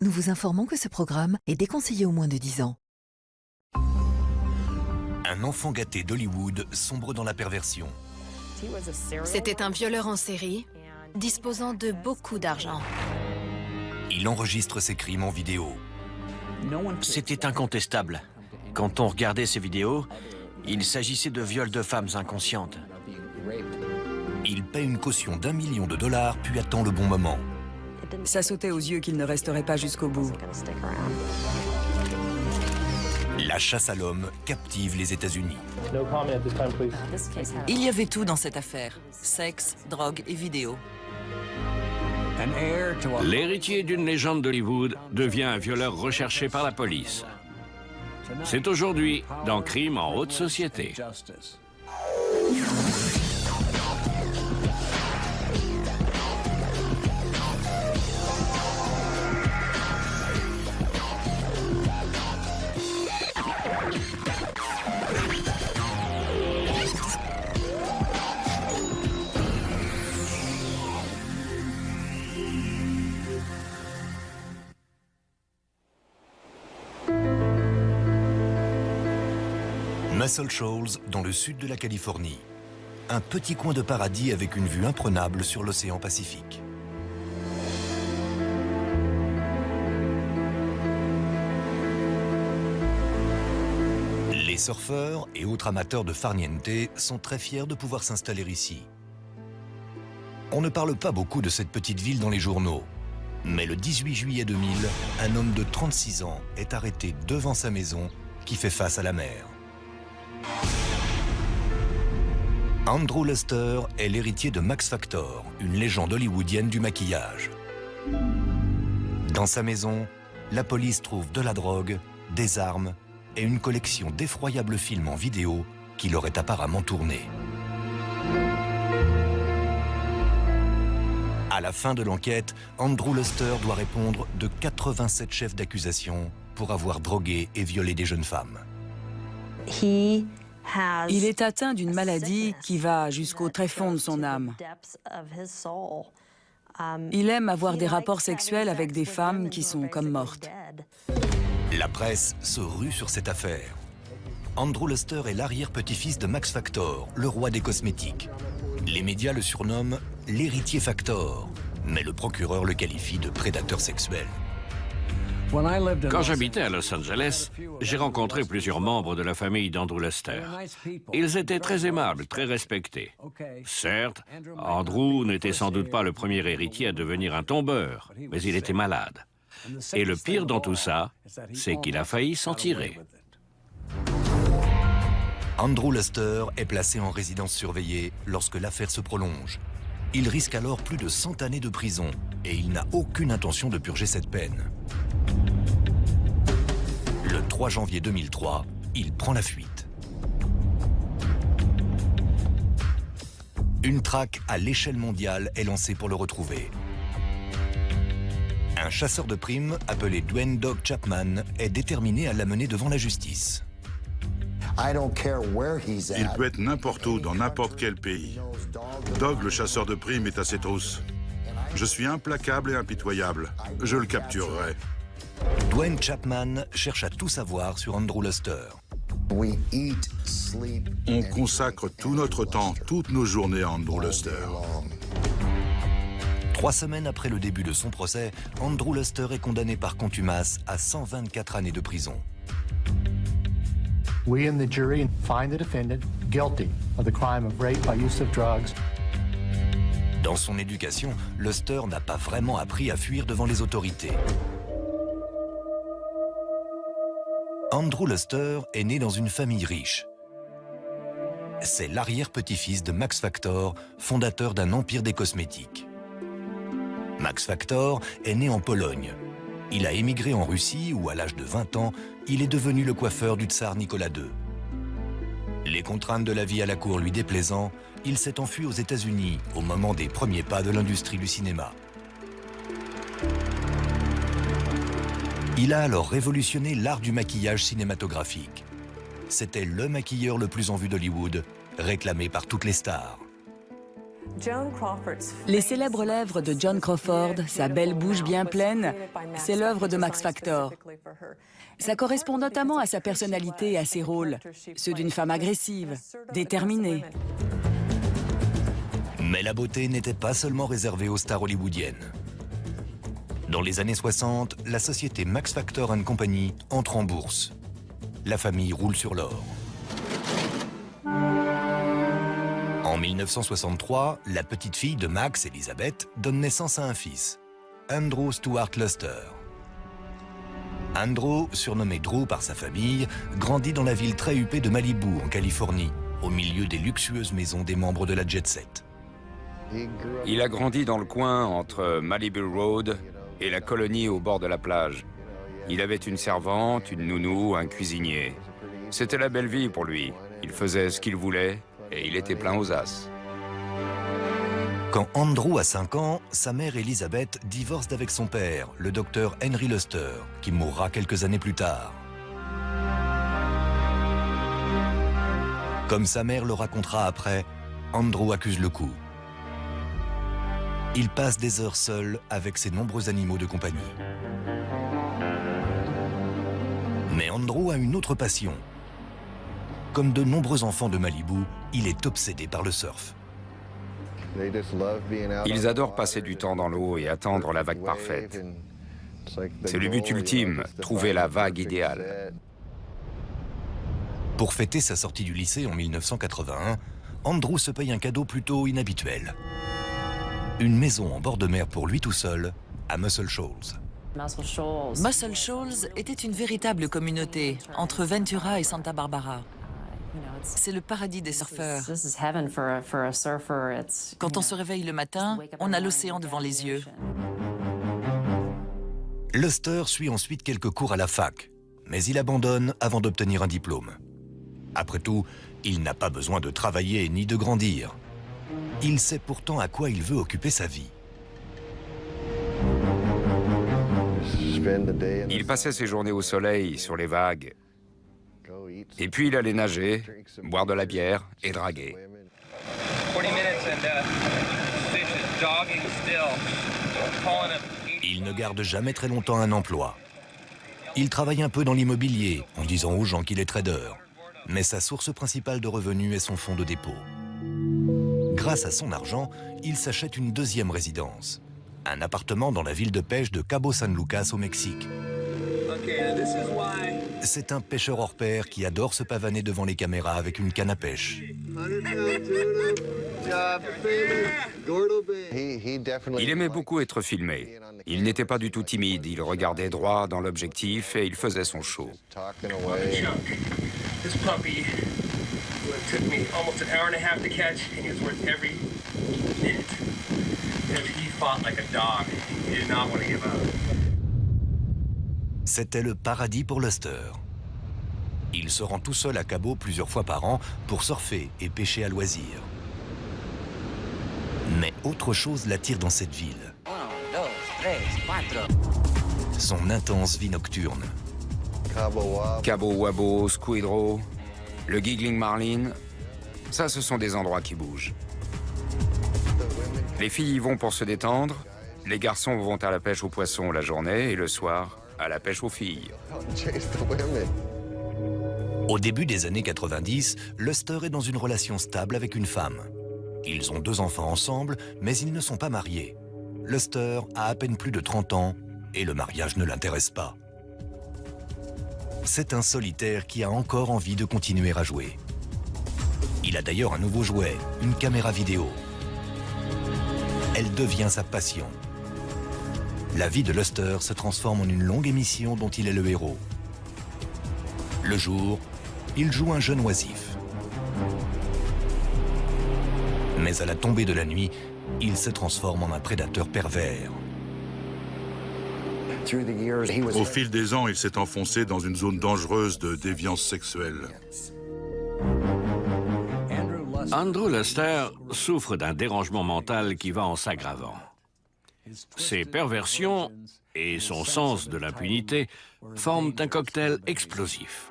Nous vous informons que ce programme est déconseillé aux moins de 10 ans. Un enfant gâté d'Hollywood sombre dans la perversion. C'était un violeur en série, disposant de beaucoup d'argent. Il enregistre ses crimes en vidéo. C'était incontestable. Quand on regardait ces vidéos, il s'agissait de viols de femmes inconscientes. Il paie une caution d'1 million de dollars puis attend le bon moment. Ça sautait aux yeux qu'il ne resterait pas jusqu'au bout. La chasse à l'homme captive les États-Unis. Il y avait tout dans cette affaire. Sexe, drogue et vidéo. L'héritier d'une légende d'Hollywood devient un violeur recherché par la police. C'est aujourd'hui dans Crime en haute société. Muscle Shoals, dans le sud de la Californie. Un petit coin de paradis avec une vue imprenable sur l'océan Pacifique. Les surfeurs et autres amateurs de farniente sont très fiers de pouvoir s'installer ici. On ne parle pas beaucoup de cette petite ville dans les journaux. Mais le 18 juillet 2000, un homme de 36 ans est arrêté devant sa maison qui fait face à la mer. Andrew Luster est l'héritier de Max Factor, une légende hollywoodienne du maquillage. Dans sa maison, la police trouve de la drogue, des armes et une collection d'effroyables films en vidéo qu'il aurait apparemment tournés. À la fin de l'enquête, Andrew Luster doit répondre de 87 chefs d'accusation pour avoir drogué et violé des jeunes femmes. Il est atteint d'une maladie qui va jusqu'au tréfonds de son âme. Il aime avoir des rapports sexuels avec des femmes qui sont comme mortes. La presse se rue sur cette affaire. Andrew Luster est l'arrière-petit-fils de Max Factor, le roi des cosmétiques. Les médias le surnomment l'héritier Factor, mais le procureur le qualifie de prédateur sexuel. Quand j'habitais à Los Angeles, j'ai rencontré plusieurs membres de la famille d'Andrew Luster. Ils étaient très aimables, très respectés. Certes, Andrew n'était sans doute pas le premier héritier à devenir un tombeur, mais il était malade. Et le pire dans tout ça, c'est qu'il a failli s'en tirer. Andrew Luster est placé en résidence surveillée lorsque l'affaire se prolonge. Il risque alors plus de 100 années de prison et il n'a aucune intention de purger cette peine. Le 3 janvier 2003, il prend la fuite. Une traque à l'échelle mondiale est lancée pour le retrouver. Un chasseur de primes appelé Dwayne Dog Chapman est déterminé à l'amener devant la justice. Il peut être n'importe où, dans n'importe quel pays. Dog, le chasseur de primes, est à ses trousses. Je suis implacable et impitoyable. Je le capturerai. Dwayne Chapman cherche à tout savoir sur Andrew Luster. On consacre tout notre temps, toutes nos journées à Andrew Luster. 3 semaines après le début de son procès, Andrew Luster est condamné par contumace à 124 années de prison. We in the jury find the defendant guilty of the crime of rape by use of drugs. Dans son éducation, Luster n'a pas vraiment appris à fuir devant les autorités. Andrew Luster est né dans une famille riche. C'est l'arrière-petit-fils de Max Factor, fondateur d'un empire des cosmétiques. Max Factor est né en Pologne. Il a émigré en Russie où, à l'âge de 20 ans, il est devenu le coiffeur du tsar Nicolas II. Les contraintes de la vie à la cour lui déplaisant, il s'est enfui aux États-Unis au moment des premiers pas de l'industrie du cinéma. Il a alors révolutionné l'art du maquillage cinématographique. C'était le maquilleur le plus en vue d'Hollywood, réclamé par toutes les stars. Les célèbres lèvres de Joan Crawford, sa belle bouche bien pleine, c'est l'œuvre de Max Factor. Ça correspond notamment à sa personnalité et à ses rôles, ceux d'une femme agressive, déterminée. Mais la beauté n'était pas seulement réservée aux stars hollywoodiennes. Dans les années 60, la société Max Factor & Company entre en bourse. La famille roule sur l'or. En 1963, la petite fille de Max, Elizabeth, donne naissance à un fils, Andrew Stuart Luster. Andrew, surnommé Drew par sa famille, grandit dans la ville très huppée de Malibu, en Californie, au milieu des luxueuses maisons des membres de la jet set. Il a grandi dans le coin entre Malibu Road et la colonie au bord de la plage. Il avait une servante, une nounou, un cuisinier. C'était la belle vie pour lui. Il faisait ce qu'il voulait et il était plein aux as. Quand Andrew a 5 ans, sa mère Elizabeth divorce d'avec son père, le docteur Henry Luster, qui mourra quelques années plus tard. Comme sa mère le racontera après, Andrew accuse le coup. Il passe des heures seul avec ses nombreux animaux de compagnie. Mais Andrew a une autre passion. Comme de nombreux enfants de Malibu, il est obsédé par le surf. Ils adorent passer du temps dans l'eau et attendre la vague parfaite. C'est le but ultime, trouver la vague idéale. Pour fêter sa sortie du lycée en 1981, Andrew se paye un cadeau plutôt inhabituel. Une maison en bord de mer pour lui tout seul, à Muscle Shoals. Muscle Shoals était une véritable communauté entre Ventura et Santa Barbara. C'est le paradis des surfeurs. Quand on se réveille le matin, on a l'océan devant les yeux. Luster suit ensuite quelques cours à la fac, mais il abandonne avant d'obtenir un diplôme. Après tout, il n'a pas besoin de travailler ni de grandir. Il sait pourtant à quoi il veut occuper sa vie. Il passait ses journées au soleil, sur les vagues. Et puis il allait nager, boire de la bière et draguer. Il ne garde jamais très longtemps un emploi. Il travaille un peu dans l'immobilier, en disant aux gens qu'il est trader. Mais sa source principale de revenus est son fonds de dépôt. Grâce à son argent, il s'achète une deuxième résidence. Un appartement dans la ville de pêche de Cabo San Lucas au Mexique. C'est un pêcheur hors pair qui adore se pavaner devant les caméras avec une canne à pêche. Il aimait beaucoup être filmé. Il n'était pas du tout timide, il regardait droit dans l'objectif et il faisait son show. C'était le paradis pour Luster. Il se rend tout seul à Cabo plusieurs fois par an pour surfer et pêcher à loisir. Mais autre chose l'attire dans cette ville. Son intense vie nocturne. Cabo Wabo, Squid Row, le Giggling Marlin, ça ce sont des endroits qui bougent. Les filles y vont pour se détendre, les garçons vont à la pêche aux poissons la journée et le soir à la pêche aux filles. Au début des années 90, Luster est dans une relation stable avec une femme. Ils ont 2 enfants ensemble, mais ils ne sont pas mariés. Luster a à peine plus de 30 ans et le mariage ne l'intéresse pas. C'est un solitaire qui a encore envie de continuer à jouer. Il a d'ailleurs un nouveau jouet, une caméra vidéo. Elle devient sa passion. La vie de Luster se transforme en une longue émission dont il est le héros. Le jour, il joue un jeune oisif. Mais à la tombée de la nuit, il se transforme en un prédateur pervers. Au fil des ans, il s'est enfoncé dans une zone dangereuse de déviance sexuelle. Andrew Luster souffre d'un dérangement mental qui va en s'aggravant. Ses perversions et son sens de l'impunité forment un cocktail explosif.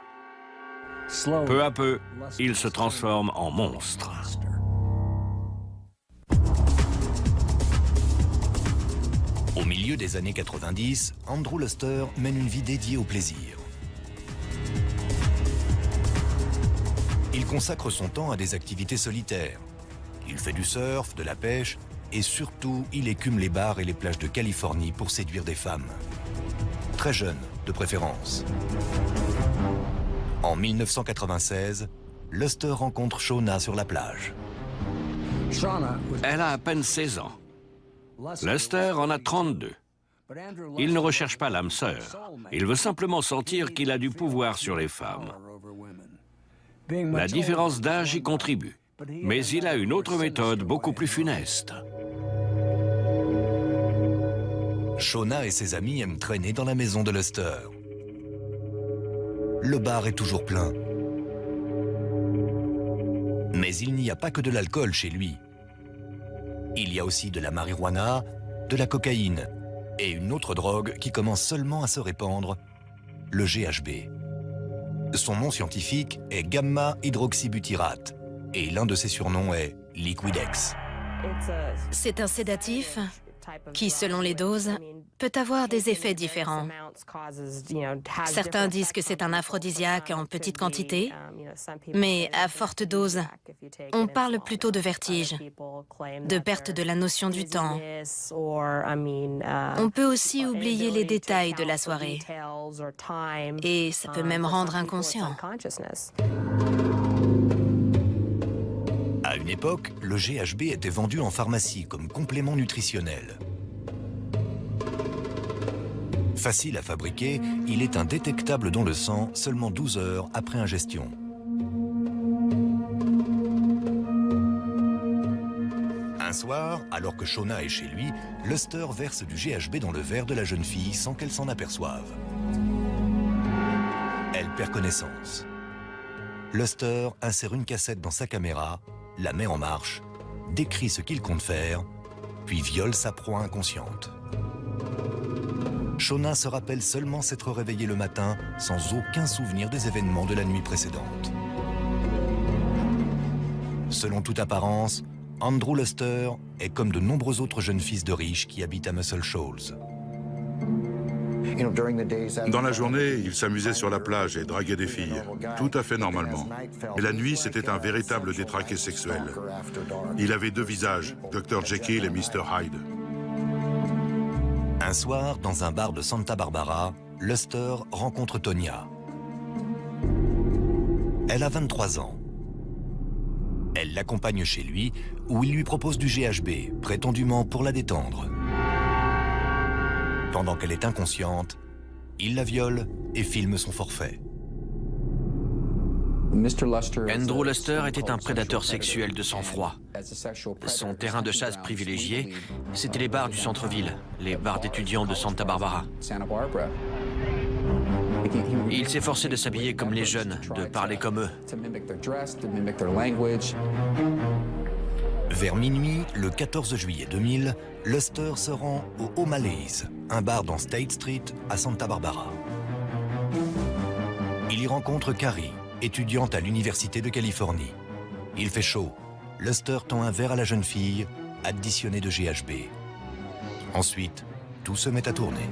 Peu à peu, il se transforme en monstre. Au milieu des années 90, Andrew Luster mène une vie dédiée au plaisir. Il consacre son temps à des activités solitaires. Il fait du surf, de la pêche et surtout, il écume les bars et les plages de Californie pour séduire des femmes. Très jeunes, de préférence. En 1996, Luster rencontre Shauna sur la plage. Elle a à peine 16 ans. Luster en a 32. Il ne recherche pas l'âme sœur. Il veut simplement sentir qu'il a du pouvoir sur les femmes. La différence d'âge y contribue. Mais il a une autre méthode beaucoup plus funeste. Shauna et ses amis aiment traîner dans la maison de Luster. Le bar est toujours plein. Mais il n'y a pas que de l'alcool chez lui. Il y a aussi de la marijuana, de la cocaïne et une autre drogue qui commence seulement à se répandre, le GHB. Son nom scientifique est gamma-hydroxybutyrate et l'un de ses surnoms est Liquidex. C'est un sédatif qui, selon les doses, peut avoir des effets différents. Certains disent que c'est un aphrodisiaque en petite quantité, mais à forte dose, on parle plutôt de vertige, de perte de la notion du temps. On peut aussi oublier les détails de la soirée, et ça peut même rendre inconscient. À une époque, le GHB était vendu en pharmacie comme complément nutritionnel. Facile à fabriquer, il est indétectable dans le sang seulement 12 heures après ingestion. Un soir, alors que Shauna est chez lui, Luster verse du GHB dans le verre de la jeune fille sans qu'elle s'en aperçoive. Elle perd connaissance. Luster insère une cassette dans sa caméra, la met en marche, décrit ce qu'il compte faire, puis viole sa proie inconsciente. Shauna se rappelle seulement s'être réveillée le matin sans aucun souvenir des événements de la nuit précédente. Selon toute apparence, Andrew Luster est comme de nombreux autres jeunes fils de riches qui habitent à Muscle Shoals. Dans la journée, il s'amusait sur la plage et draguait des filles, tout à fait normalement. Mais la nuit, c'était un véritable détraqué sexuel. Il avait deux visages, Dr. Jekyll et Mr. Hyde. Un soir, dans un bar de Santa Barbara, Luster rencontre Tonya. Elle a 23 ans. Elle l'accompagne chez lui, où il lui propose du GHB, prétendument pour la détendre. Pendant qu'elle est inconsciente, il la viole et filme son forfait. Andrew Luster était un prédateur sexuel de sang-froid. Son terrain de chasse privilégié, c'était les bars du centre-ville, les bars d'étudiants de Santa Barbara. Il s'efforçait de s'habiller comme les jeunes, de parler comme eux. Vers minuit, le 14 juillet 2000, Luster se rend au O'Malley's, un bar dans State Street à Santa Barbara. Il y rencontre Carrie, étudiante à l'Université de Californie. Il fait chaud. Luster tend un verre à la jeune fille, additionné de GHB. Ensuite, tout se met à tourner.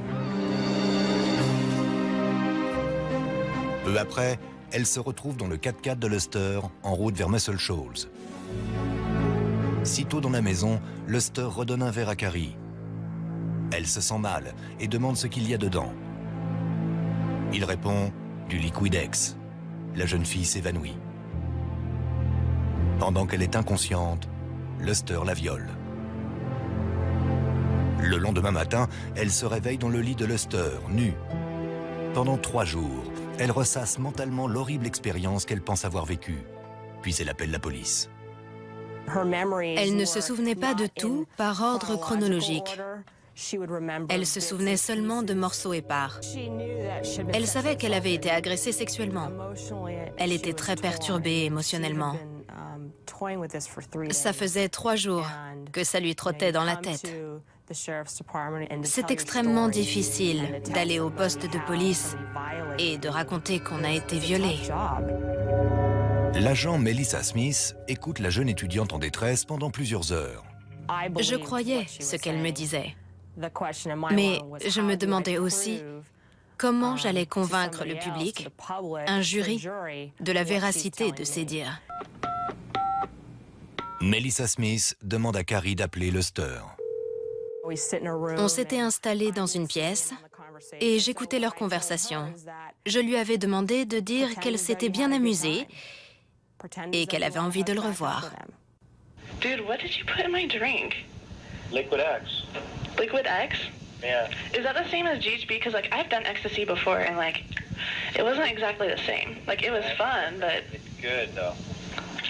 Peu après, elle se retrouve dans le 4x4 de Luster, en route vers Muscle Shoals. Sitôt dans la maison, Luster redonne un verre à Carrie. Elle se sent mal et demande ce qu'il y a dedans. Il répond « du Liquidex ». La jeune fille s'évanouit. Pendant qu'elle est inconsciente, Luster la viole. Le lendemain matin, elle se réveille dans le lit de Luster, nue. Pendant 3 jours, elle ressasse mentalement l'horrible expérience qu'elle pense avoir vécue. Puis elle appelle la police. Elle ne se souvenait pas de tout par ordre chronologique. Elle se souvenait seulement de morceaux épars. Elle savait qu'elle avait été agressée sexuellement. Elle était très perturbée émotionnellement. Ça faisait 3 jours que ça lui trottait dans la tête. C'est extrêmement difficile d'aller au poste de police et de raconter qu'on a été violé. L'agent Melissa Smith écoute la jeune étudiante en détresse pendant plusieurs heures. Je croyais ce qu'elle me disait. Mais je me demandais aussi comment j'allais convaincre le public, un jury, de la véracité de ces dires. Melissa Smith demande à Carrie d'appeler Luster. On s'était installés dans une pièce et j'écoutais leur conversation. Je lui avais demandé de dire qu'elle s'était bien amusée et qu'elle avait envie de le revoir. Dude, what did you put in my drink? Liquid X. Liquid X? Yeah. Is that the same as GHB? Because like I've done ecstasy before and like it wasn't exactly the same. Like it was fun, but It's good though.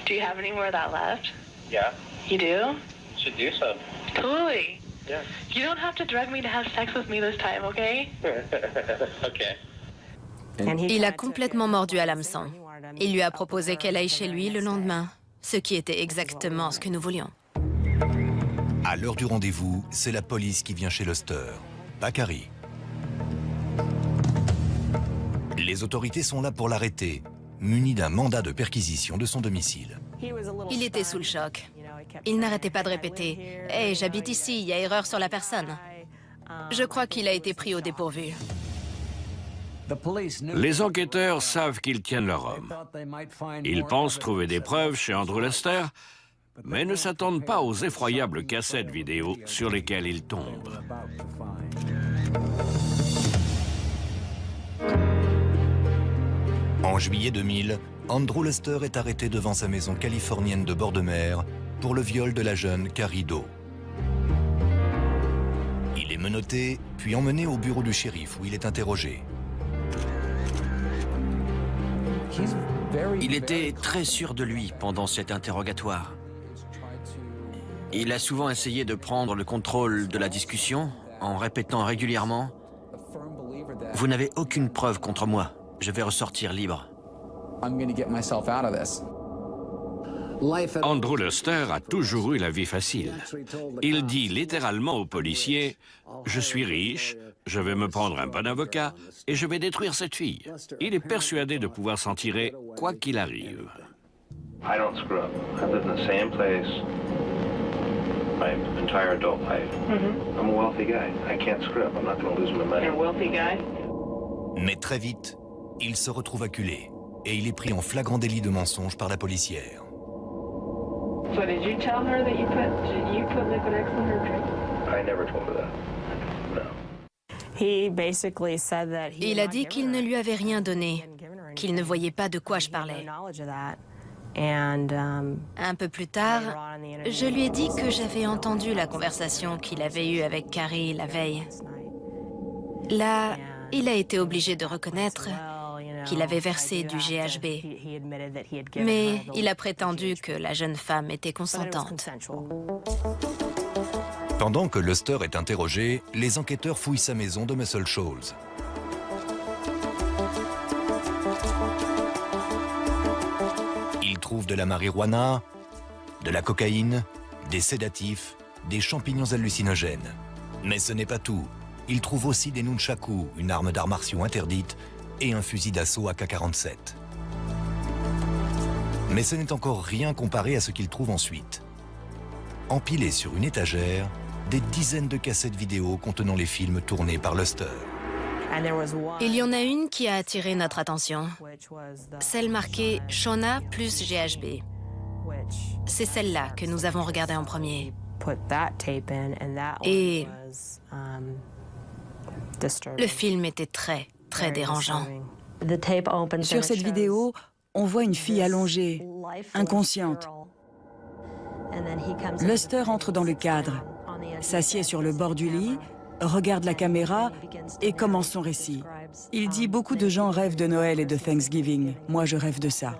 do you have any more of that left? Yeah. You do? You should do so. Totally. Yeah. You don't have to drug me to have sex with me this time, okay? Okay. Il a complètement mordu à l'hameçon. Il lui a proposé qu'elle aille chez lui le lendemain, ce qui était exactement ce que nous voulions. À l'heure du rendez-vous, c'est la police qui vient chez Luster, pas Carrie. Les autorités sont là pour l'arrêter, muni d'un mandat de perquisition de son domicile. Il était sous le choc. Il n'arrêtait pas de répéter « Hey, j'habite ici, il y a erreur sur la personne ». Je crois qu'il a été pris au dépourvu. Les enquêteurs savent qu'ils tiennent leur homme. Ils pensent trouver des preuves chez Andrew Luster, mais ne s'attendent pas aux effroyables cassettes vidéo sur lesquelles ils tombent. En juillet 2000, Andrew Luster est arrêté devant sa maison californienne de bord de mer pour le viol de la jeune Carrie Doe. Il est menotté, puis emmené au bureau du shérif où il est interrogé. Il était très sûr de lui pendant cet interrogatoire. Il a souvent essayé de prendre le contrôle de la discussion en répétant régulièrement « Vous n'avez aucune preuve contre moi, je vais ressortir libre ». Andrew Luster a toujours eu la vie facile. Il dit littéralement aux policiers « Je suis riche, je vais me prendre un bon avocat et je vais détruire cette fille ». Il est persuadé de pouvoir s'en tirer quoi qu'il arrive. I don't screw up. I've lived in the same place my entire adult life. I'm a wealthy guy. I can't screw up. I'm not going to lose my money. You're a wealthy guy? Mais très vite, il se retrouve acculé et il est pris en flagrant délit de mensonge par la policière. So did you tell her that you put liquid X in her drink? I never told her that. No. Il a dit qu'il ne lui avait rien donné, qu'il ne voyait pas de quoi je parlais. Un peu plus tard, je lui ai dit que j'avais entendu la conversation qu'il avait eue avec Carrie la veille. Là, il a été obligé de reconnaître qu'il avait versé du GHB. Mais il a prétendu que la jeune femme était consentante. Pendant que Luster est interrogé, les enquêteurs fouillent sa maison de Muscle Shoals. Ils trouvent de la marijuana, de la cocaïne, des sédatifs, des champignons hallucinogènes. Mais ce n'est pas tout. Ils trouvent aussi des nunchakus, une arme d'arts martiaux interdite, et un fusil d'assaut AK-47. Mais ce n'est encore rien comparé à ce qu'ils trouvent ensuite. Empilés sur une étagère, des dizaines de cassettes vidéo contenant les films tournés par Luster. Il y en a une qui a attiré notre attention, celle marquée « Shauna plus GHB ». C'est celle-là que nous avons regardée en premier. Et le film était très, très dérangeant. Sur cette vidéo, on voit une fille allongée, inconsciente. Luster entre dans le cadre, s'assied sur le bord du lit, regarde la caméra et commence son récit. Il dit « Beaucoup de gens rêvent de Noël et de Thanksgiving. Moi, je rêve de ça. »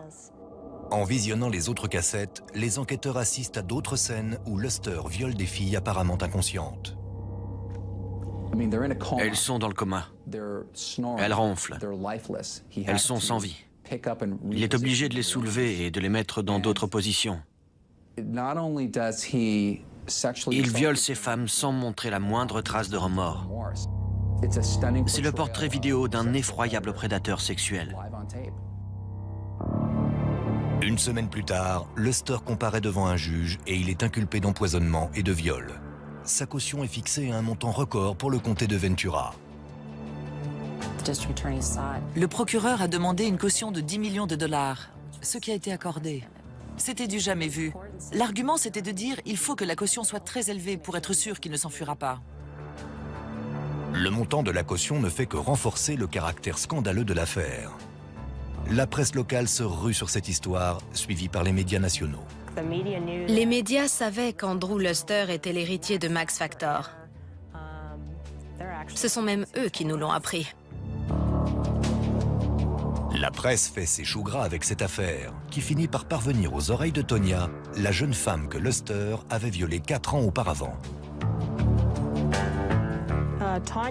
En visionnant les autres cassettes, les enquêteurs assistent à d'autres scènes où Luster viole des filles apparemment inconscientes. Elles sont dans le coma. Elles ronflent. Elles sont sans vie. Il est obligé de les soulever et de les mettre dans d'autres positions. Il viole ces femmes sans montrer la moindre trace de remords. C'est le portrait vidéo d'un effroyable prédateur sexuel. Une semaine plus tard, Luster comparaît devant un juge et il est inculpé d'empoisonnement et de viol. sa caution est fixée à un montant record pour le comté de Ventura. Le procureur a demandé une caution de 10 millions de dollars, ce qui a été accordé. C'était du jamais vu. L'argument, c'était de dire il faut que la caution soit très élevée pour être sûr qu'il ne s'enfuira pas. Le montant de la caution ne fait que renforcer le caractère scandaleux de l'affaire. La presse locale se rue sur cette histoire, suivie par les médias nationaux. Les médias savaient qu'Andrew Luster était l'héritier de Max Factor. Ce sont même eux qui nous l'ont appris. La presse fait ses choux gras avec cette affaire, qui finit par parvenir aux oreilles de Tonya, la jeune femme que Luster avait violée 4 ans auparavant.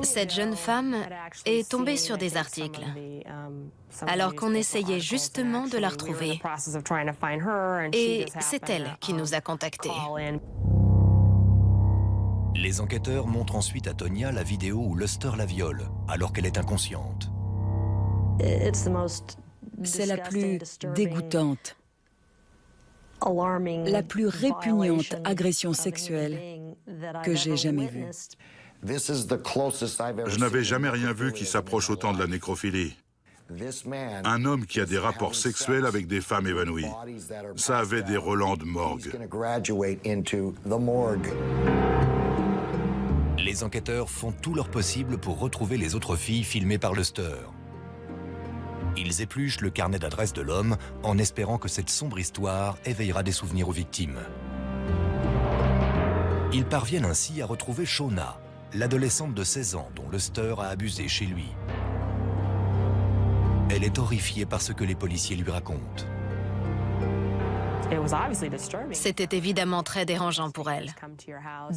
Cette jeune femme est tombée sur des articles, alors qu'on essayait justement de la retrouver. Et c'est elle qui nous a contactés. Les enquêteurs montrent ensuite à Tonya la vidéo où Luster la viole, alors qu'elle est inconsciente. C'est la plus dégoûtante, la plus répugnante agression sexuelle que j'ai jamais vue. Je n'avais jamais rien vu qui s'approche autant de la nécrophilie. Un homme qui a des rapports sexuels avec des femmes évanouies. Ça avait des relents de morgue. Les enquêteurs font tout leur possible pour retrouver les autres filles filmées par Luster. Ils épluchent le carnet d'adresses de l'homme en espérant que cette sombre histoire éveillera des souvenirs aux victimes. Ils parviennent ainsi à retrouver Shauna, l'adolescente de 16 ans dont Luster a abusé chez lui. Elle est horrifiée par ce que les policiers lui racontent. C'était évidemment très dérangeant pour elle.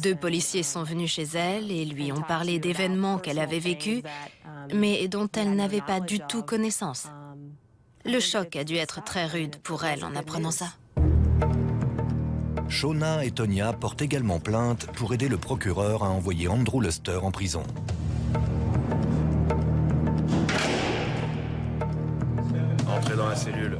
2 policiers sont venus chez elle et lui ont parlé d'événements qu'elle avait vécus, mais dont elle n'avait pas du tout connaissance. Le choc a dû être très rude pour elle en apprenant ça. Shauna et Tonya portent également plainte pour aider le procureur à envoyer Andrew Luster en prison. Entrez dans la cellule.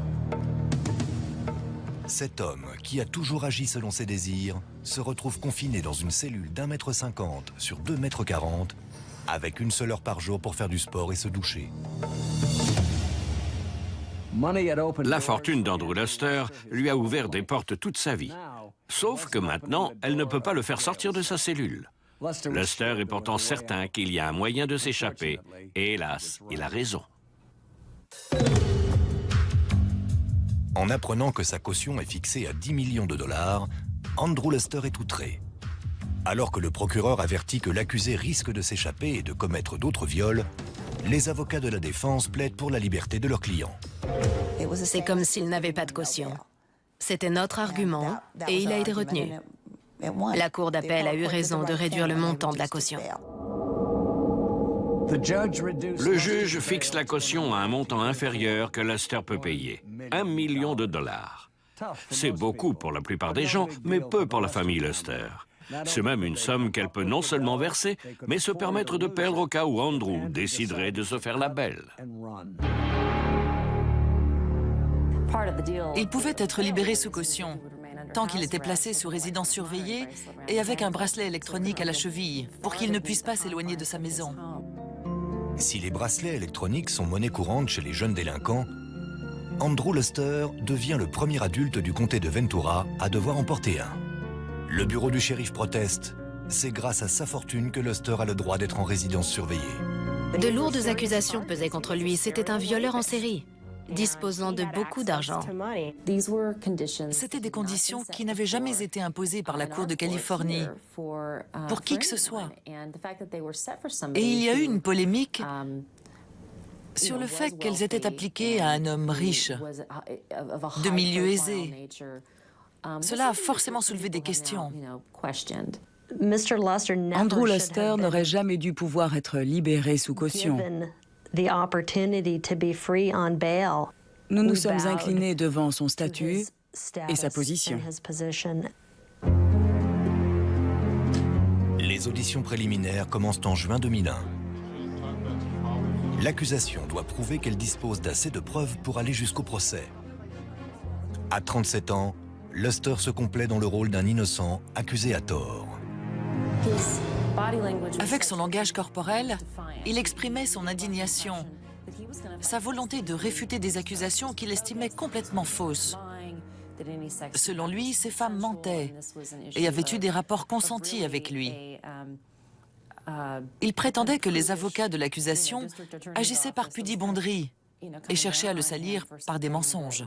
Cet homme, qui a toujours agi selon ses désirs, se retrouve confiné dans une cellule d'1,50 m sur 2,40 m, avec une seule heure par jour pour faire du sport et se doucher. La fortune d'Andrew Luster lui a ouvert des portes toute sa vie. Sauf que maintenant, elle ne peut pas le faire sortir de sa cellule. Luster est pourtant certain qu'il y a un moyen de s'échapper, et hélas, il a raison. En apprenant que sa caution est fixée à 10 millions de dollars, Andrew Luster est outré. Alors que le procureur avertit que l'accusé risque de s'échapper et de commettre d'autres viols, les avocats de la défense plaident pour la liberté de leur client. C'est comme s'il n'avait pas de caution. C'était notre argument et il a été retenu. La Cour d'appel a eu raison de réduire le montant de la caution. Le juge fixe la caution à un montant inférieur que Luster peut payer, 1 million de dollars. C'est beaucoup pour la plupart des gens, mais peu pour la famille Luster. C'est même une somme qu'elle peut non seulement verser, mais se permettre de perdre au cas où Andrew déciderait de se faire la belle. Il pouvait être libéré sous caution, tant qu'il était placé sous résidence surveillée et avec un bracelet électronique à la cheville, pour qu'il ne puisse pas s'éloigner de sa maison. Si les bracelets électroniques sont monnaie courante chez les jeunes délinquants, Andrew Luster devient le premier adulte du comté de Ventura à devoir en porter un. Le bureau du shérif proteste. C'est grâce à sa fortune que Luster a le droit d'être en résidence surveillée. De lourdes accusations pesaient contre lui. C'était un violeur en série, disposant de beaucoup d'argent. C'était des conditions qui n'avaient jamais été imposées par la Cour de Californie pour qui que ce soit. Et il y a eu une polémique sur le fait qu'elles étaient appliquées à un homme riche, de milieu aisé. Cela a forcément soulevé des questions. Andrew Luster n'aurait jamais dû pouvoir être libéré sous caution. Nous nous sommes inclinés devant son statut et sa position. Les auditions préliminaires commencent en juin 2001. L'accusation doit prouver qu'elle dispose d'assez de preuves pour aller jusqu'au procès. À 37 ans, Luster se complaît dans le rôle d'un innocent accusé à tort. Avec son langage corporel, il exprimait son indignation, sa volonté de réfuter des accusations qu'il estimait complètement fausses. Selon lui, ces femmes mentaient et avaient eu des rapports consentis avec lui. Il prétendait que les avocats de l'accusation agissaient par pudibonderie et cherchaient à le salir par des mensonges.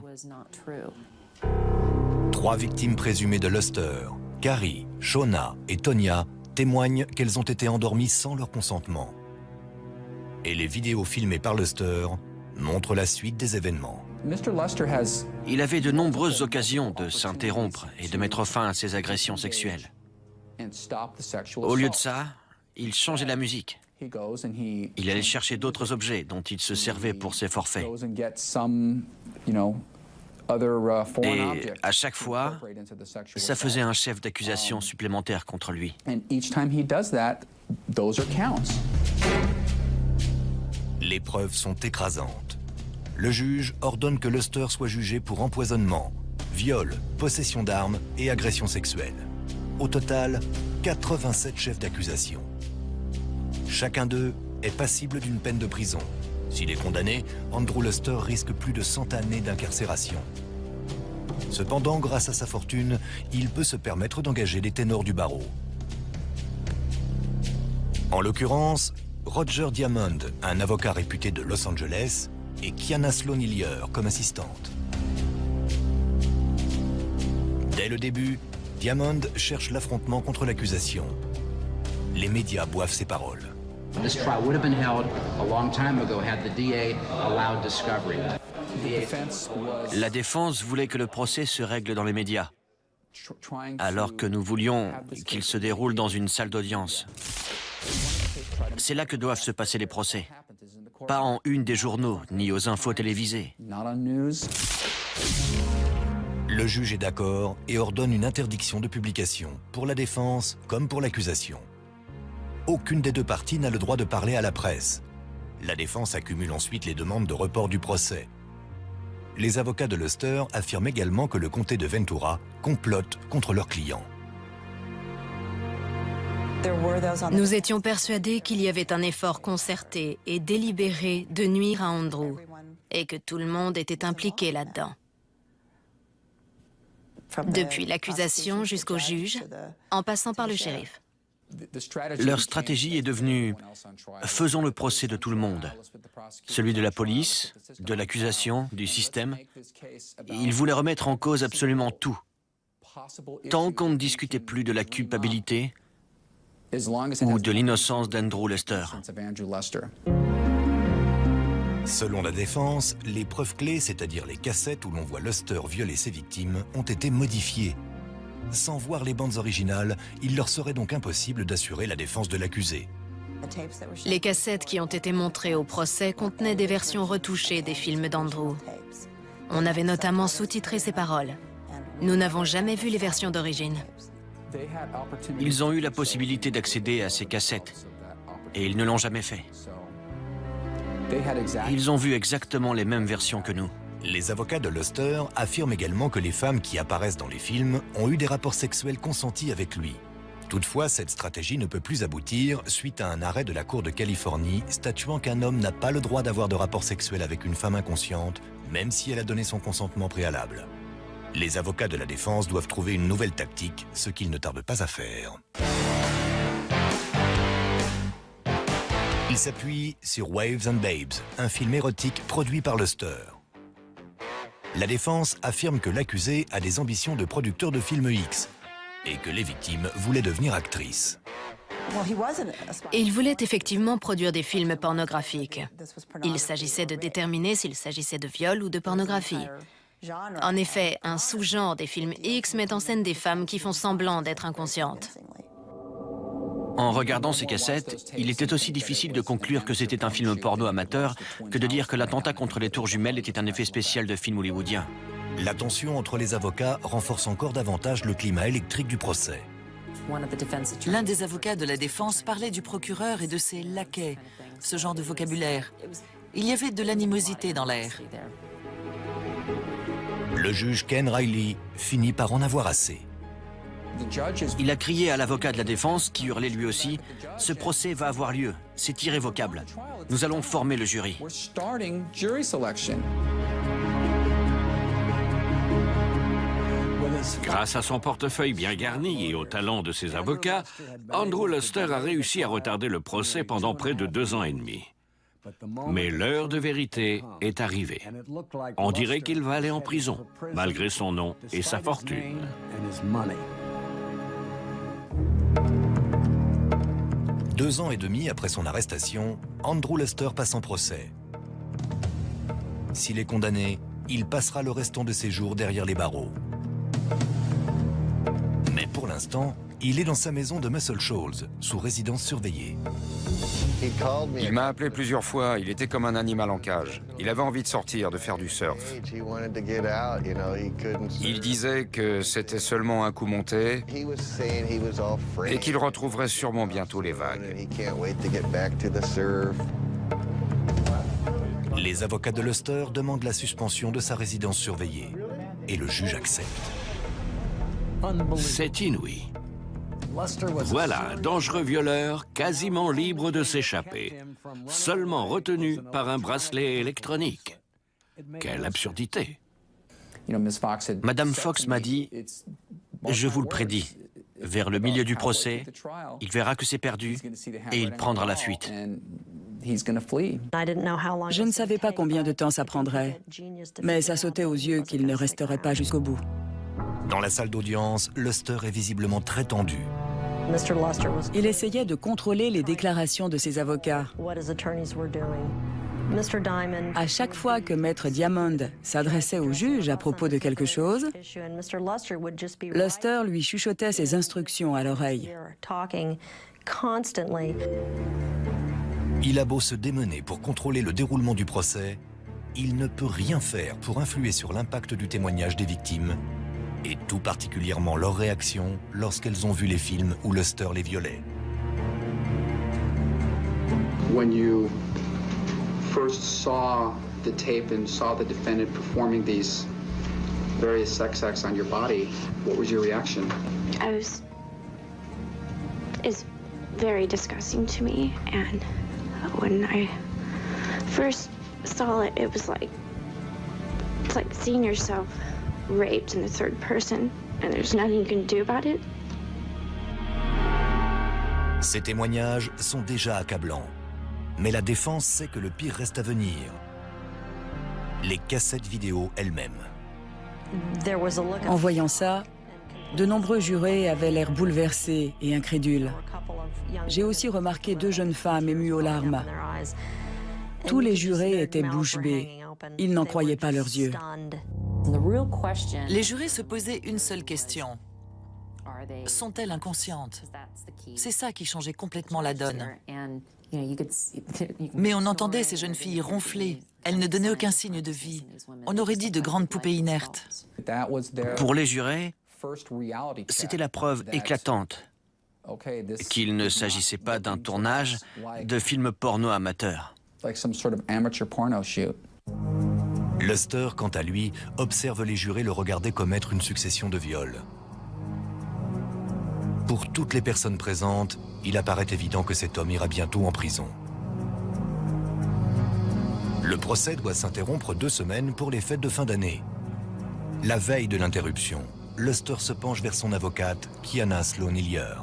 3 victimes présumées de Luster, Carrie, Shona et Tonya, témoignent qu'elles ont été endormies sans leur consentement. Et les vidéos filmées par Luster montrent la suite des événements. Il avait de nombreuses occasions de s'interrompre et de mettre fin à ses agressions sexuelles. Au lieu de ça, il changeait la musique. Il allait chercher d'autres objets dont il se servait pour ses forfaits. Et à chaque fois, ça faisait un chef d'accusation supplémentaire contre lui. Les preuves sont écrasantes. Le juge ordonne que Luster soit jugé pour empoisonnement, viol, possession d'armes et agression sexuelle. Au total, 87 chefs d'accusation. Chacun d'eux est passible d'une peine de prison. S'il est condamné, Andrew Luster risque plus de 100 années d'incarcération. Cependant, grâce à sa fortune, il peut se permettre d'engager les ténors du barreau. En l'occurrence, Roger Diamond, un avocat réputé de Los Angeles, et Kiana Sloan-Hillier comme assistante. Dès le début, Diamond cherche l'affrontement contre l'accusation. Les médias boivent ses paroles. La défense voulait que le procès se règle dans les médias, alors que nous voulions qu'il se déroule dans une salle d'audience. C'est là que doivent se passer les procès, pas en une des journaux, ni aux infos télévisées. Le juge est d'accord et ordonne une interdiction de publication, pour la défense comme pour l'accusation. Aucune des deux parties n'a le droit de parler à la presse. La défense accumule ensuite les demandes de report du procès. Les avocats de Luster affirment également que le comté de Ventura complote contre leurs clients. Nous étions persuadés qu'il y avait un effort concerté et délibéré de nuire à Andrew et que tout le monde était impliqué là-dedans. Depuis l'accusation jusqu'au juge, en passant par le shérif. Leur stratégie est devenue « faisons le procès de tout le monde ». Celui de la police, de l'accusation, du système. Ils voulaient remettre en cause absolument tout. Tant qu'on ne discutait plus de la culpabilité ou de l'innocence d'Andrew Luster. Selon la défense, les preuves clés, c'est-à-dire les cassettes où l'on voit Luster violer ses victimes, ont été modifiées. Sans voir les bandes originales, il leur serait donc impossible d'assurer la défense de l'accusé. Les cassettes qui ont été montrées au procès contenaient des versions retouchées des films d'Andrew. On avait notamment sous-titré ses paroles. Nous n'avons jamais vu les versions d'origine. Ils ont eu la possibilité d'accéder à ces cassettes, et ils ne l'ont jamais fait. Ils ont vu exactement les mêmes versions que nous. Les avocats de Luster affirment également que les femmes qui apparaissent dans les films ont eu des rapports sexuels consentis avec lui. Toutefois, cette stratégie ne peut plus aboutir suite à un arrêt de la Cour de Californie statuant qu'un homme n'a pas le droit d'avoir de rapports sexuels avec une femme inconsciente, même si elle a donné son consentement préalable. Les avocats de la défense doivent trouver une nouvelle tactique, ce qu'ils ne tardent pas à faire. Ils s'appuient sur Waves and Babes, un film érotique produit par Luster. La défense affirme que l'accusé a des ambitions de producteur de films X et que les victimes voulaient devenir actrices. Il voulait effectivement produire des films pornographiques. Il s'agissait de déterminer s'il s'agissait de viol ou de pornographie. En effet, un sous-genre des films X met en scène des femmes qui font semblant d'être inconscientes. En regardant ces cassettes, il était aussi difficile de conclure que c'était un film porno amateur que de dire que l'attentat contre les tours jumelles était un effet spécial de film hollywoodien. La tension entre les avocats renforce encore davantage le climat électrique du procès. L'un des avocats de la défense parlait du procureur et de ses laquais, ce genre de vocabulaire. Il y avait de l'animosité dans l'air. Le juge Ken Riley finit par en avoir assez. Il a crié à l'avocat de la défense, qui hurlait lui aussi, « Ce procès va avoir lieu, c'est irrévocable. Nous allons former le jury. » Grâce à son portefeuille bien garni et au talent de ses avocats, Andrew Luster a réussi à retarder le procès pendant près de 2 ans et demi. Mais l'heure de vérité est arrivée. On dirait qu'il va aller en prison, malgré son nom et sa fortune. Deux ans et demi après son arrestation, Andrew Luster passe en procès. S'il est condamné, il passera le restant de ses jours derrière les barreaux. Mais pour l'instant, il est dans sa maison de Muscle Shoals, sous résidence surveillée. Il m'a appelé plusieurs fois, il était comme un animal en cage. Il avait envie de sortir, de faire du surf. Il disait que c'était seulement un coup monté et qu'il retrouverait sûrement bientôt les vagues. Les avocats de Luster demandent la suspension de sa résidence surveillée et le juge accepte. C'est inouï. Voilà un dangereux violeur quasiment libre de s'échapper, seulement retenu par un bracelet électronique. Quelle absurdité! Madame Fox m'a dit, « Je vous le prédis, vers le milieu du procès, il verra que c'est perdu et il prendra la fuite. » Je ne savais pas combien de temps ça prendrait, mais ça sautait aux yeux qu'il ne resterait pas jusqu'au bout. Dans la salle d'audience, Luster est visiblement très tendu. Il essayait de contrôler les déclarations de ses avocats. À chaque fois que Maître Diamond s'adressait au juge à propos de quelque chose, Luster lui chuchotait ses instructions à l'oreille. Il a beau se démener pour contrôler le déroulement du procès, il ne peut rien faire pour influer sur l'impact du témoignage des victimes, et tout particulièrement leur réaction lorsqu'elles ont vu les films où Luster les violait. When you first saw the tape and saw the defendant performing these various sex acts on your body, what was your reaction? It's very disgusting to me, and when I first saw it, it was like, it's like seeing yourself raped in the third person, and there's nothing you can do about it. Ces témoignages sont déjà accablants, mais la défense sait que le pire reste à venir. Les cassettes vidéo elles-mêmes. En voyant ça, de nombreux jurés avaient l'air bouleversés et incrédules. J'ai aussi remarqué 2 jeunes femmes émues aux larmes. Tous les jurés étaient bouche bée. Ils n'en croyaient pas leurs yeux. Les jurés se posaient une seule question. Sont-elles inconscientes? C'est ça qui changeait complètement la donne. Mais on entendait ces jeunes filles ronfler. Elles ne donnaient aucun signe de vie. On aurait dit de grandes poupées inertes. Pour les jurés, c'était la preuve éclatante qu'il ne s'agissait pas d'un tournage de film porno amateur. Luster, quant à lui, observe les jurés le regarder commettre une succession de viols. Pour toutes les personnes présentes, il apparaît évident que cet homme ira bientôt en prison. Le procès doit s'interrompre 2 semaines pour les fêtes de fin d'année. La veille de l'interruption, Luster se penche vers son avocate, Kiana Sloan-Hillier.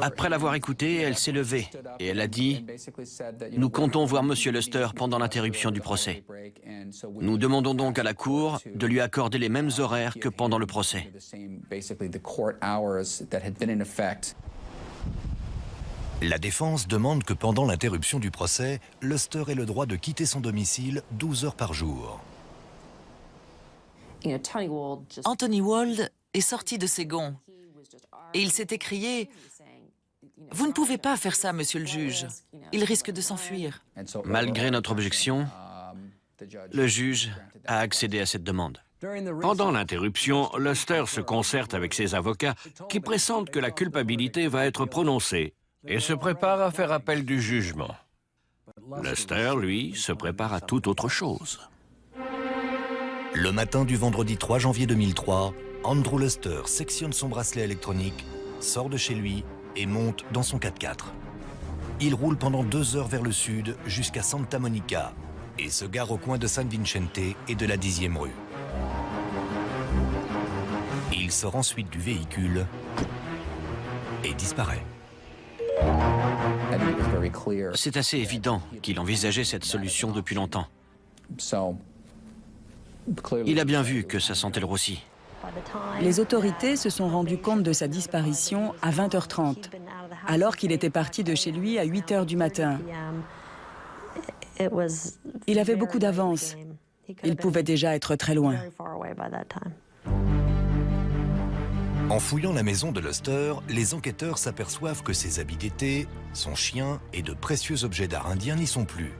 Après l'avoir écoutée, elle s'est levée et elle a dit « Nous comptons voir Monsieur Luster pendant l'interruption du procès. Nous demandons donc à la Cour de lui accorder les mêmes horaires que pendant le procès. » La défense demande que pendant l'interruption du procès, Luster ait le droit de quitter son domicile 12 heures par jour. Anthony Wald est sorti de ses gonds et il s'est écrié « Vous ne pouvez pas faire ça, monsieur le juge. Il risque de s'enfuir. » Malgré notre objection, le juge a accédé à cette demande. Pendant l'interruption, Luster se concerte avec ses avocats qui pressentent que la culpabilité va être prononcée et se prépare à faire appel du jugement. Luster, lui, se prépare à toute autre chose. Le matin du vendredi 3 janvier 2003, Andrew Luster sectionne son bracelet électronique, sort de chez lui et monte dans son 4x4. Il roule pendant 2 heures vers le sud jusqu'à Santa Monica et se gare au coin de San Vicente et de la 10e rue. Il sort ensuite du véhicule et disparaît. C'est assez évident qu'il envisageait cette solution depuis longtemps. Il a bien vu que ça sentait le roussi. Les autorités se sont rendues compte de sa disparition à 20h30, alors qu'il était parti de chez lui à 8h du matin. Il avait beaucoup d'avance. Il pouvait déjà être très loin. En fouillant la maison de Luster, les enquêteurs s'aperçoivent que ses habits d'été, son chien et de précieux objets d'art indien n'y sont plus.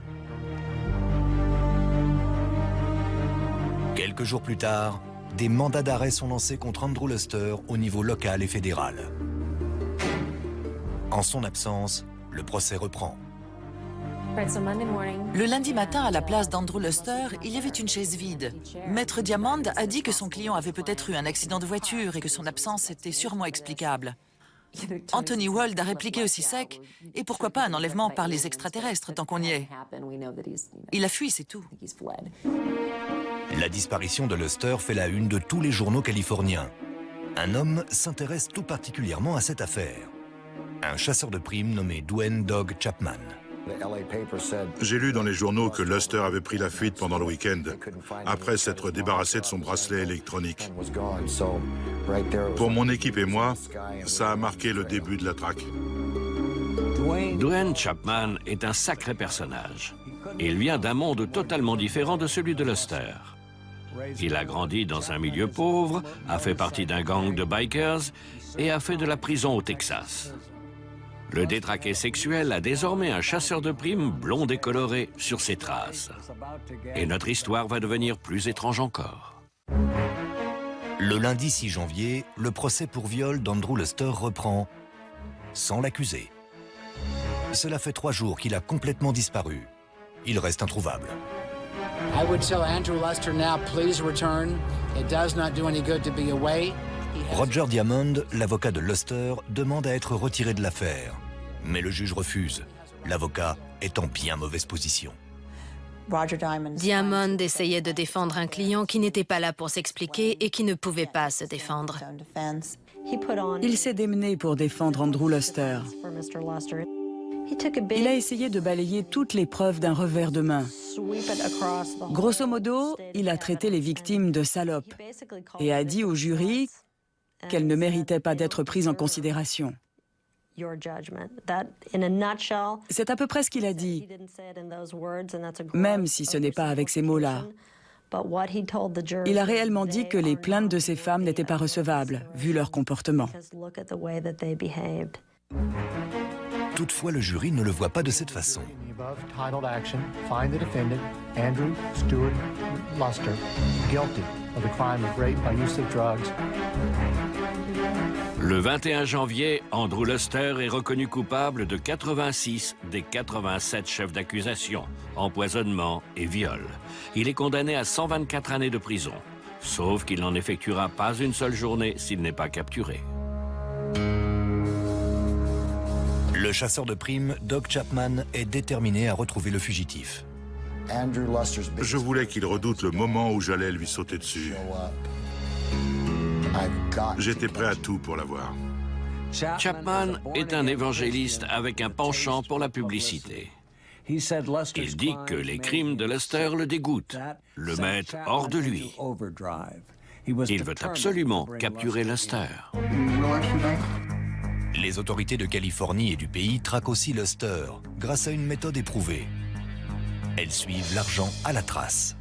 Quelques jours plus tard, des mandats d'arrêt sont lancés contre Andrew Luster au niveau local et fédéral. En son absence, le procès reprend. Le lundi matin, à la place d'Andrew Luster, il y avait une chaise vide. Maître Diamond a dit que son client avait peut-être eu un accident de voiture et que son absence était sûrement explicable. Anthony Wald a répliqué aussi sec, et pourquoi pas un enlèvement par les extraterrestres tant qu'on y est. Il a fui, c'est tout. La disparition de Luster fait la une de tous les journaux californiens. Un homme s'intéresse tout particulièrement à cette affaire. Un chasseur de primes nommé Dwayne Dog Chapman. J'ai lu dans les journaux que Luster avait pris la fuite pendant le week-end, après s'être débarrassé de son bracelet électronique. Pour mon équipe et moi, ça a marqué le début de la traque. Dwayne Chapman est un sacré personnage. Il vient d'un monde totalement différent de celui de Luster. Il a grandi dans un milieu pauvre, a fait partie d'un gang de bikers et a fait de la prison au Texas. Le détraqué sexuel a désormais un chasseur de primes blond et coloré sur ses traces. Et notre histoire va devenir plus étrange encore. Le lundi 6 janvier, le procès pour viol d'Andrew Luster reprend, sans l'accusé. Cela fait 3 jours qu'il a complètement disparu. Il reste introuvable. I would tell Andrew Luster now, please return. It does not do any good to be away. Roger Diamond, l'avocat de Luster, demande à être retiré de l'affaire. Mais le juge refuse. L'avocat est en bien mauvaise position. Diamond essayait de défendre un client qui n'était pas là pour s'expliquer et qui ne pouvait pas se défendre. Il s'est démené pour défendre Andrew Luster. Il a essayé de balayer toutes les preuves d'un revers de main. Grosso modo, il a traité les victimes de salopes et a dit au jury qu'elles ne méritaient pas d'être prises en considération. C'est à peu près ce qu'il a dit, même si ce n'est pas avec ces mots-là. Il a réellement dit que les plaintes de ces femmes n'étaient pas recevables, vu leur comportement. Toutefois, le jury ne le voit pas de cette façon. Andrew Stewart Luster guilty of the crime of rape by use of drugs. Le 21 janvier, Andrew Luster est reconnu coupable de 86 des 87 chefs d'accusation, empoisonnement et viol. Il est condamné à 124 années de prison, sauf qu'il n'en effectuera pas une seule journée s'il n'est pas capturé. Le chasseur de primes, Doug Chapman, est déterminé à retrouver le fugitif. Je voulais qu'il redoute le moment où j'allais lui sauter dessus. J'étais prêt à tout pour l'avoir. Chapman est un évangéliste avec un penchant pour la publicité. Il dit que les crimes de Luster le dégoûtent, le mettent hors de lui. Il veut absolument capturer Luster. Les autorités de Californie et du pays traquent aussi Luster grâce à une méthode éprouvée. Elles suivent l'argent à la trace.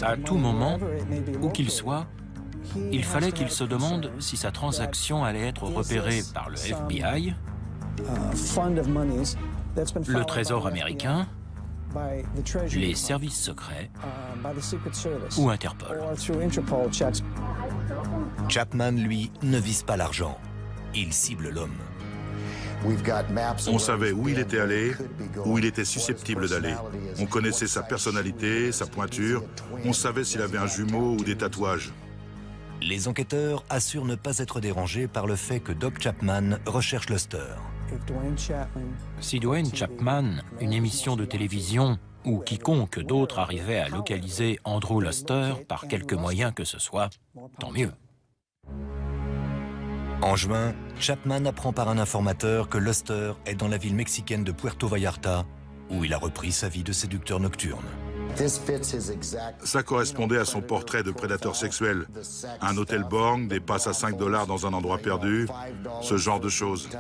À tout moment, où qu'il soit, il fallait qu'il se demande si sa transaction allait être repérée par le FBI, le Trésor américain, les services secrets ou Interpol. Chapman, lui, ne vise pas l'argent. Il cible l'homme. On savait où il était allé, où il était susceptible d'aller. On connaissait sa personnalité, sa pointure. On savait s'il avait un jumeau ou des tatouages. Les enquêteurs assurent ne pas être dérangés par le fait que Doc Chapman recherche Luster. Si Dwayne Chapman, une émission de télévision ou quiconque d'autre arrivait à localiser Andrew Luster par quelque moyen que ce soit, tant mieux. En juin, Chapman apprend par un informateur que Luster est dans la ville mexicaine de Puerto Vallarta, où il a repris sa vie de séducteur nocturne. Ça correspondait à son portrait de prédateur sexuel. Un hôtel borgne, des passes à $5 dans un endroit perdu, ce genre de choses.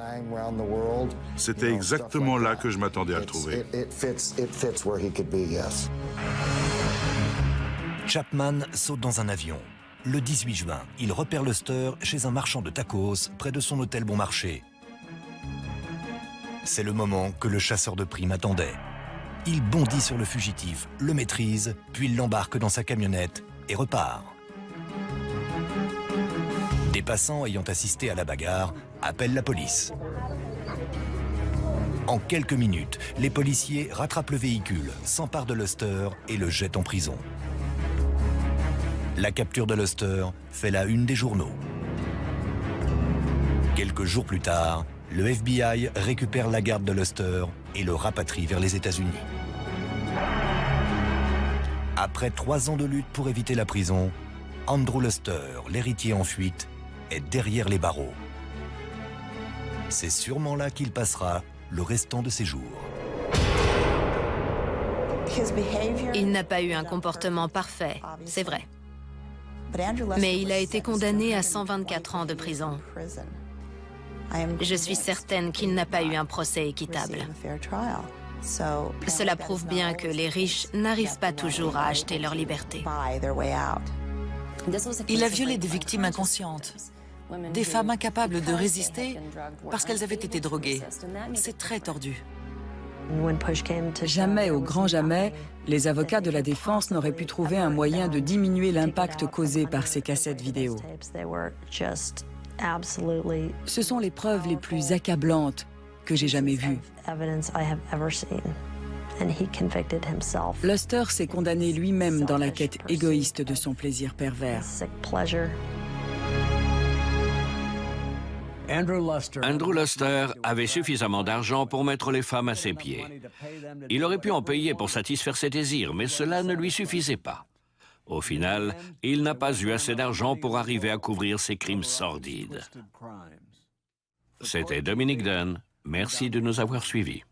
C'était exactement là que je m'attendais à le trouver. Chapman saute dans un avion. Le 18 juin, il repère Luster chez un marchand de tacos près de son hôtel Bon Marché. C'est le moment que le chasseur de primes attendait. Il bondit sur le fugitif, le maîtrise, puis l'embarque dans sa camionnette et repart. Des passants ayant assisté à la bagarre appellent la police. En quelques minutes, les policiers rattrapent le véhicule, s'emparent de Luster et le jettent en prison. La capture de Luster fait la une des journaux. Quelques jours plus tard, le FBI récupère la garde de Luster et le rapatrie vers les États-Unis. Après 3 ans de lutte pour éviter la prison, Andrew Luster, l'héritier en fuite, est derrière les barreaux. C'est sûrement là qu'il passera le restant de ses jours. Il n'a pas eu un comportement parfait, c'est vrai. Mais il a été condamné à 124 ans de prison. Je suis certaine qu'il n'a pas eu un procès équitable. Cela prouve bien que les riches n'arrivent pas toujours à acheter leur liberté. Il a violé des victimes inconscientes, des femmes incapables de résister parce qu'elles avaient été droguées. C'est très tordu. Jamais, au grand jamais, les avocats de la défense n'auraient pu trouver un moyen de diminuer l'impact causé par ces cassettes vidéo. Ce sont les preuves les plus accablantes que j'ai jamais vues. Luster s'est condamné lui-même dans la quête égoïste de son plaisir pervers. Andrew Luster avait suffisamment d'argent pour mettre les femmes à ses pieds. Il aurait pu en payer pour satisfaire ses désirs, mais cela ne lui suffisait pas. Au final, il n'a pas eu assez d'argent pour arriver à couvrir ses crimes sordides. C'était Dominique Dunn. Merci de nous avoir suivis.